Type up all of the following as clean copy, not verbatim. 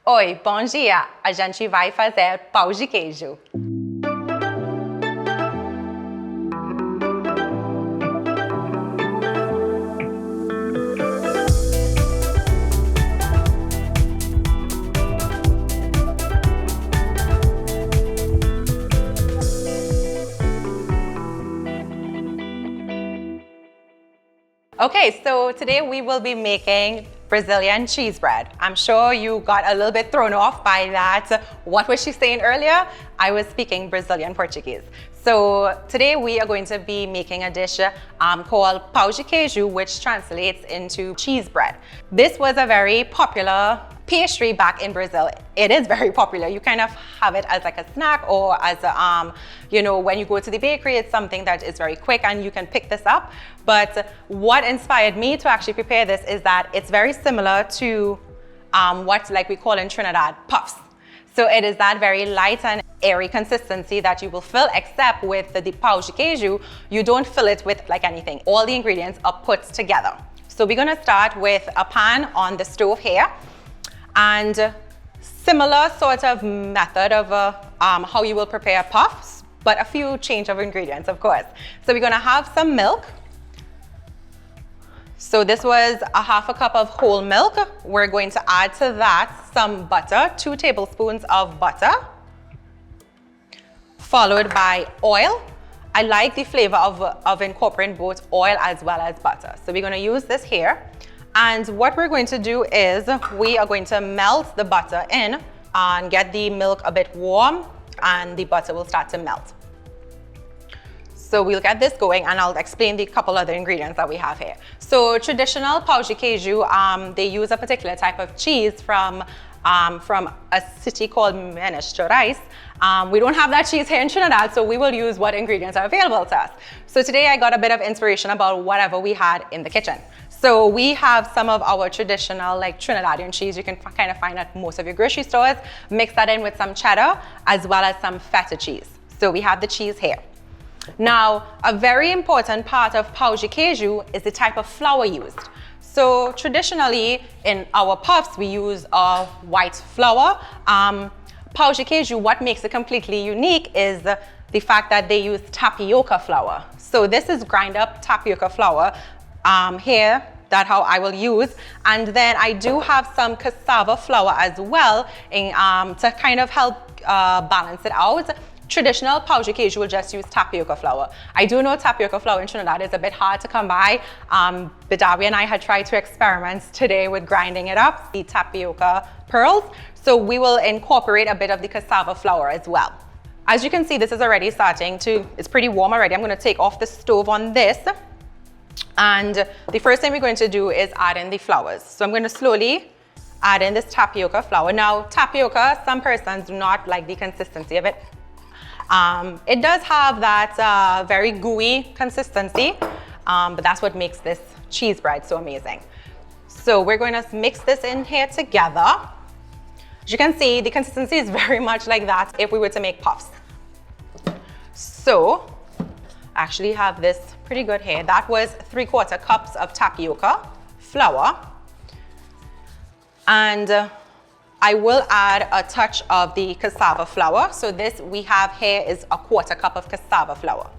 Oi, bom dia! A gente vai fazer pão de queijo. Okay, so today we will be making Brazilian cheese bread. I'm sure you got a little bit thrown off by that. What was she saying earlier? I was speaking Brazilian Portuguese. So today we are going to be making a dish called pão de queijo, which translates into cheese bread. This was a very popular pastry back in Brazil. It is very popular. You kind of have it as like a snack or as a, when you go to the bakery, it's something that is very quick and you can pick this up. But what inspired me to actually prepare this is that it's very similar to what we call in Trinidad puffs. So it is that very light and airy consistency that you will fill, except with the pão de queijo, you don't fill it with like anything. All the ingredients are put together. So we're gonna start with a pan on the stove here, and similar sort of method of how you will prepare puffs, but a few change of ingredients, of course. So we're gonna have some milk. So this was a half a cup of whole milk. We're going to add to that some butter, 2 tablespoons of butter, followed by oil. I like the flavor of incorporating both oil as well as butter. So we're gonna use this here. And what we're going to do is we are going to melt the butter in and get the milk a bit warm, and the butter will start to melt. So we'll get this going and I'll explain the couple other ingredients that we have here. So traditional pão de queijo, they use a particular type of cheese from a city called Minas Gerais. We don't have that cheese here in Trinidad, so we will use what ingredients are available to us. So today I got a bit of inspiration about whatever we had in the kitchen. So we have some of our traditional Trinidadian cheese you can kind of find at most of your grocery stores. Mix that in with some cheddar as well as some feta cheese. So we have the cheese here. Now, a very important part of pão de queijo is the type of flour used. So traditionally in our puffs, we use white flour. Pão de queijo, what makes it completely unique is the fact that they use tapioca flour. So this is grind up tapioca flour here, that's how I will use. And then I do have some cassava flour as well to kind of help balance it out. Traditional pão de queijo will just use tapioca flour. I do know tapioca flour in Trinidad is a bit hard to come by. Bidawi and I had tried to experiment today with grinding it up, the tapioca pearls. So we will incorporate a bit of the cassava flour as well. As you can see, this is already it's pretty warm already. I'm gonna take off the stove on this. And the first thing we're going to do is add in the flours. So I'm going to slowly add in this tapioca flour. Now, tapioca, some persons do not like the consistency of it. It does have that very gooey consistency, but that's what makes this cheese bread so amazing. So we're going to mix this in here together. As you can see, the consistency is very much like that if we were to make puffs. So I actually have this pretty good here. That was 3/4 cups of tapioca flour. And I will add a touch of the cassava flour. So this we have here is 1/4 cup of cassava flour.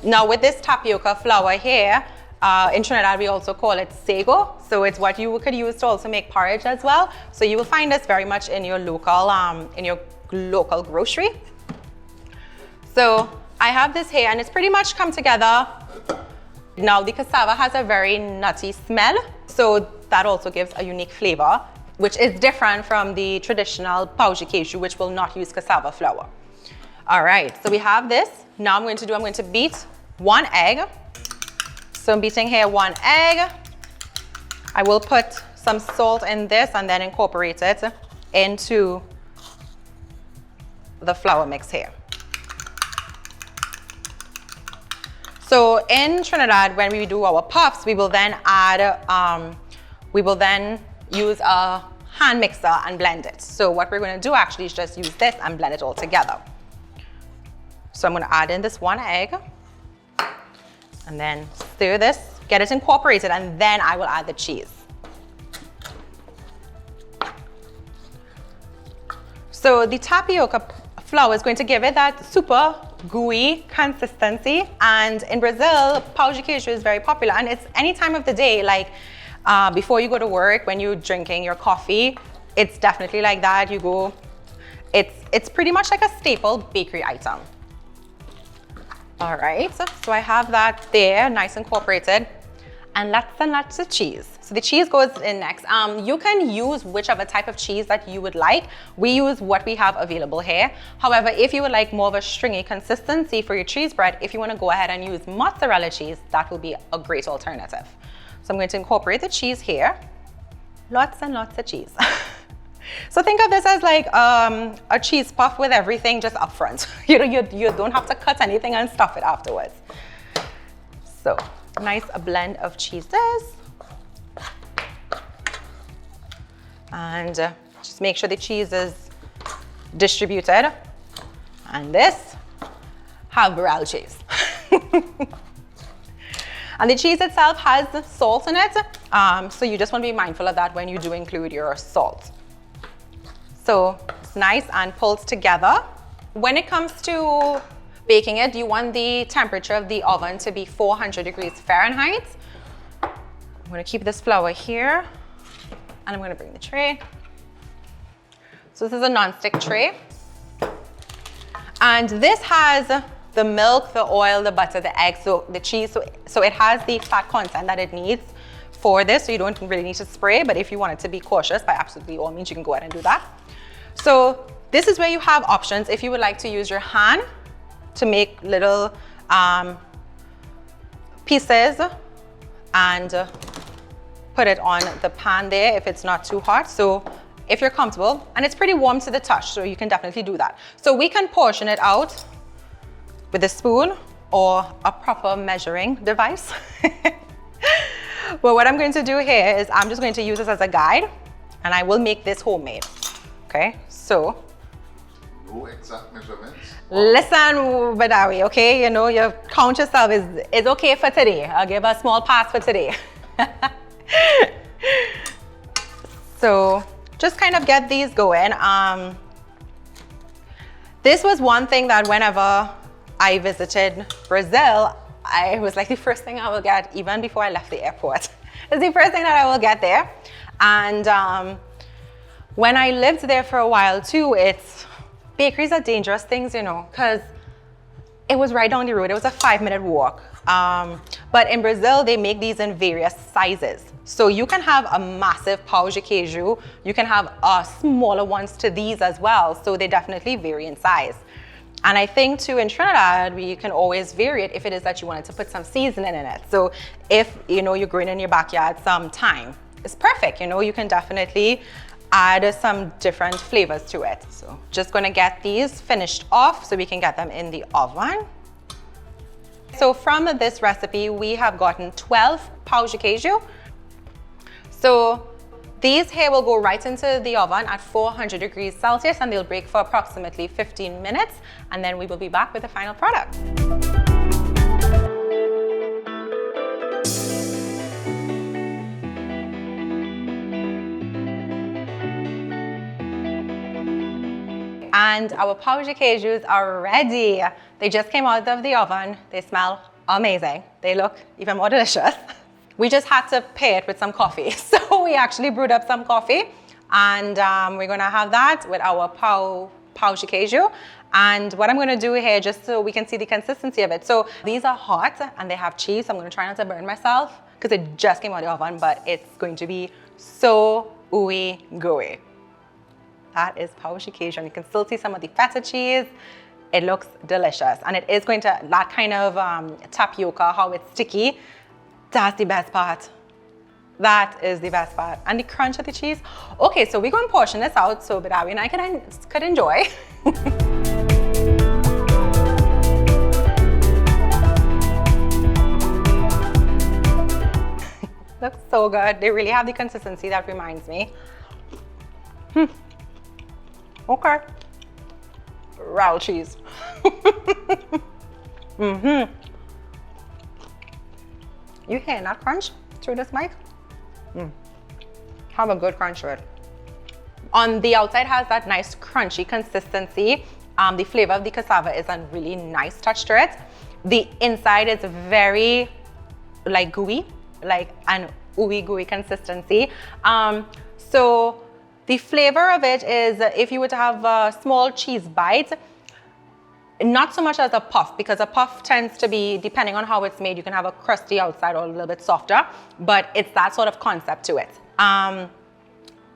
Now with this tapioca flour here, in Trinidad we also call it sago. So it's what you could use to also make porridge as well. So you will find this very much in your local grocery. So I have this here and it's pretty much come together. Now the cassava has a very nutty smell. So that also gives a unique flavor, which is different from the traditional pão de queijo, which will not use cassava flour. All right, so we have this. Now I'm going to beat 1 egg. So I'm beating here 1 egg. I will put some salt in this and then incorporate it into the flour mix here. So in Trinidad, when we do our puffs, we will then use a hand mixer and blend it. So what we're going to do actually is just use this and blend it all together. So I'm going to add in this 1 egg and then stir this, get it incorporated, and then I will add the cheese. So the tapioca flour is going to give it that super gooey consistency. And in Brazil, pão de queijo is very popular, and it's any time of the day, like before you go to work, when you're drinking your coffee, it's definitely like that. You go, it's pretty much like a staple bakery item. All right, so I have that there, nice incorporated, and lots of cheese. So the cheese goes in next. You can use whichever type of cheese that you would like. We use what we have available here. However, if you would like more of a stringy consistency for your cheese bread, if you want to go ahead and use mozzarella cheese, that will be a great alternative. So I'm going to incorporate the cheese here. Lots and lots of cheese. So think of this as like a cheese puff with everything just up front. You don't have to cut anything and stuff it afterwards. So nice a blend of cheeses. And just make sure the cheese is distributed. And this, have Burrell cheese. And the cheese itself has salt in it, so you just want to be mindful of that when you do include your salt. So it's nice and pulled together. When it comes to baking it, you want the temperature of the oven to be 400 degrees Fahrenheit. I'm going to keep this flour here, and I'm going to bring the tray. So this is a non-stick tray. And this has the milk, the oil, the butter, the eggs, so the cheese. So it has the fat content that it needs for this. So you don't really need to spray, but if you wanted to be cautious, by absolutely all means, you can go ahead and do that. So this is where you have options. If you would like to use your hand to make little pieces and put it on the pan there if it's not too hot. So if you're comfortable, and it's pretty warm to the touch, so you can definitely do that. So we can portion it out with a spoon or a proper measuring device. But what I'm going to do here is I'm just going to use this as a guide, and I will make this homemade. Okay, so. No exact measurements. Listen, Badawi, okay? You know, you count yourself is okay for today. I'll give a small pass for today. So just kind of get these going. This was one thing that whenever I visited Brazil, I was like the first thing I will get even before I left the airport. It's the first thing that I will get there. And when I lived there for a while too, bakeries are dangerous things, you know, because it was right down the road. It was a 5-minute walk. But in Brazil, they make these in various sizes. So you can have a massive pão de queijo. You can have smaller ones to these as well. So they definitely vary in size. And I think too in Trinidad, we can always vary it if it is that you wanted to put some seasoning in it. So if, you know, you're growing in your backyard some thyme, it's perfect. You know, you can definitely add some different flavors to it. So just gonna get these finished off so we can get them in the oven. So from this recipe, we have gotten 12 pão de queijo. So these here will go right into the oven at 400 degrees Celsius, and they'll bake for approximately 15 minutes. And then we will be back with the final product. And our pão de queijos are ready. They just came out of the oven. They smell amazing. They look even more delicious. We just had to pair it with some coffee. So we actually brewed up some coffee, and we're gonna have that with our pão de queijo. And what I'm gonna do here, just so we can see the consistency of it. So these are hot and they have cheese. So I'm gonna try not to burn myself because it just came out of the oven, but it's going to be so ooey gooey. That is pão de queijo, and you can still see some of the feta cheese. It looks delicious, and it is going to, that kind of tapioca, how it's sticky, that's the best part. That is the best part. And the crunch of the cheese. Okay, so we're going to portion this out so Badawi and I could enjoy. Looks so good. They really have the consistency that reminds me. Okay. Raw cheese. You hear that crunch through this mic? Have a good crunch to it. On the outside has that nice crunchy consistency. The flavor of the cassava is a really nice touch to it. The inside is very like gooey, like an ooey gooey consistency. So the flavor of it is, if you were to have a small cheese bite, not so much as a puff, because a puff tends to be, depending on how it's made, you can have a crusty outside or a little bit softer, but it's that sort of concept to it.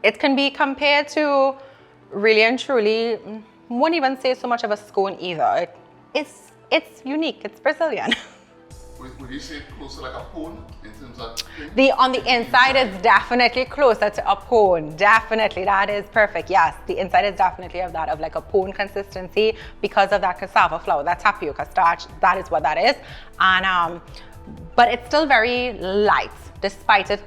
It can be compared to, really and truly, won't even say so much of a scone either. It's unique, it's Brazilian. Would you say close to like a cone in terms of On the inside is definitely closer to a pone. Definitely, that is perfect. Yes, the inside is definitely of like a pone consistency because of that cassava flour, that tapioca starch. That is what that is. And but it's still very light, despite it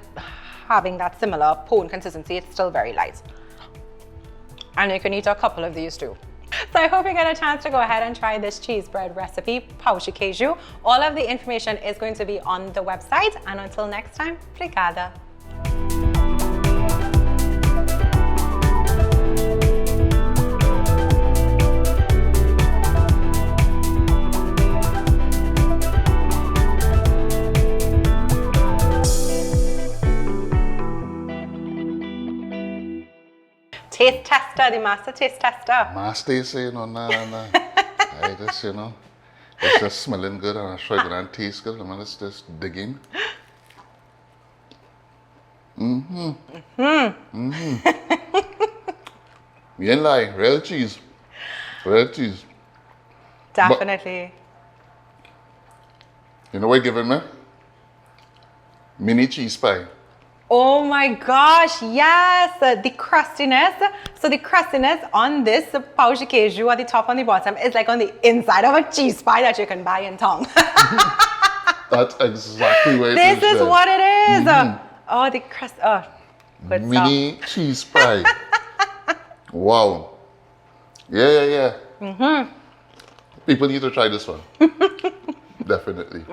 having that similar pone consistency. It's still very light, and you can eat a couple of these too. So I hope you get a chance to go ahead and try this cheese bread recipe, pão de queijo. All of the information is going to be on the website. And until next time, obrigada. Taste tester, the master taste tester. master, you say, nah. I just, it's just smelling good and I'm sure it's gonna taste good. Let's just dig in. You ain't lying, real cheese. Definitely. But, you know what you're giving me? Mini cheese pie. Oh my gosh, yes, the crustiness. So the crustiness on this pão de queijo at the top and the bottom is like on the inside of a cheese pie that you can buy in town. That's exactly what it is. This is what it is. Oh, the crust. Oh, good mini stuff. cheese pie. Wow. Yeah. People need to try this one. Definitely.